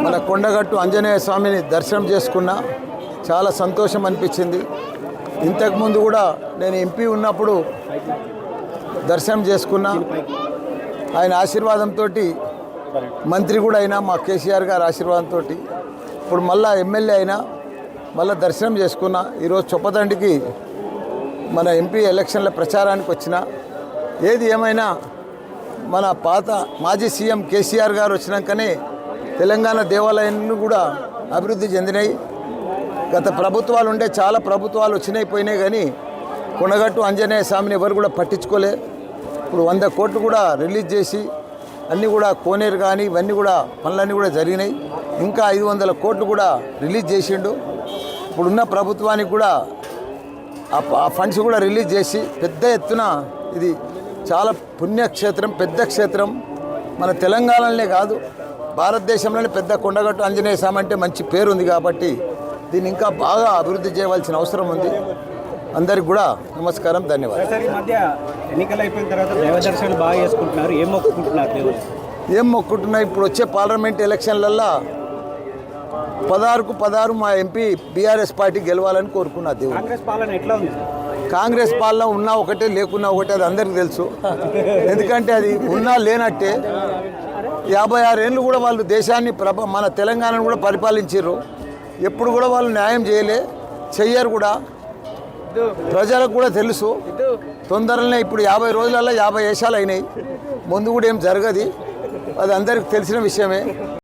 మన కొండగట్టు ఆంజనేయ స్వామిని దర్శనం చేసుకున్నా చాలా సంతోషం అనిపించింది. ఇంతకుముందు కూడా నేను ఎంపీ ఉన్నప్పుడు దర్శనం చేసుకున్నా. ఆయన ఆశీర్వాదంతో మంత్రి కూడా అయినా, మా కేసీఆర్ గారి ఆశీర్వాదంతో ఇప్పుడు మళ్ళా ఎమ్మెల్యే అయినా మళ్ళీ దర్శనం చేసుకున్నా. ఈరోజు చొప్పదండికి మన ఎంపీ ఎలక్షన్ల ప్రచారానికి వచ్చిన. ఏది ఏమైనా మన పాత మాజీ సీఎం కేసీఆర్ గారు వచ్చినాకనే తెలంగాణ దేవాలయాన్ని కూడా అభివృద్ధి చెందినాయి. గత ప్రభుత్వాలు ఉండే చాలా ప్రభుత్వాలు వచ్చినాయి పోయినాయి, కానీ కొండగట్టు ఆంజనేయ స్వామిని ఎవరు కూడా పట్టించుకోలే. ఇప్పుడు 100 కోట్లు కూడా రిలీజ్ చేసి అన్నీ కూడా కోనేరు కానీ ఇవన్నీ కూడా పనులన్నీ కూడా జరిగినాయి. ఇంకా 500 కోట్లు కూడా రిలీజ్ చేసిండు. ఇప్పుడున్న ప్రభుత్వానికి కూడా ఆ ఫండ్స్ కూడా రిలీజ్ చేసి పెద్ద ఎత్తున ఇది చాలా పుణ్యక్షేత్రం, పెద్ద క్షేత్రం. మన తెలంగాణలోనే కాదు భారతదేశంలోనే పెద్ద కొండగట్టు ఆంజనేయ స్వామి అంటే మంచి పేరు ఉంది. కాబట్టి దీన్ని ఇంకా బాగా అభివృద్ధి చేయవలసిన అవసరం ఉంది. అందరికి కూడా నమస్కారం, ధన్యవాదాలు. ఈ మధ్య ఎన్నికలు అయిపోయిన తర్వాత దైవ దర్శనాలు బాగా చేసుకుంటున్నారు. ఏం మొక్కుకుంటున్నారు దేవుడు? ఏం మొక్కుతున్నాయి? ఇప్పుడు వచ్చే పార్లమెంట్ ఎలక్షన్లల్లో 16కు 16 మా ఎంపీ బీఆర్ఎస్ పార్టీ గెలవాలని కోరుకున్నా దేవుడు. కాంగ్రెస్ పాలన ఎట్లా ఉంది? కాంగ్రెస్ పాలన ఉన్నా ఒకటే, లేకున్నా ఒకటే, అది అందరికీ తెలుసు. ఎందుకంటే అది ఉన్నా లేనట్టే. 56 ఏళ్ళు కూడా వాళ్ళు దేశాన్ని మన తెలంగాణను కూడా పరిపాలించారు. ఎప్పుడు కూడా వాళ్ళు న్యాయం చెయ్యరు కూడా. ప్రజలకు కూడా తెలుసు. తొందరలోనే ఇప్పుడు 50 రోజులలో 50 వేషాలు అయినాయి. ముందు కూడా ఏం జరగదు, అది అందరికి తెలిసిన విషయమే.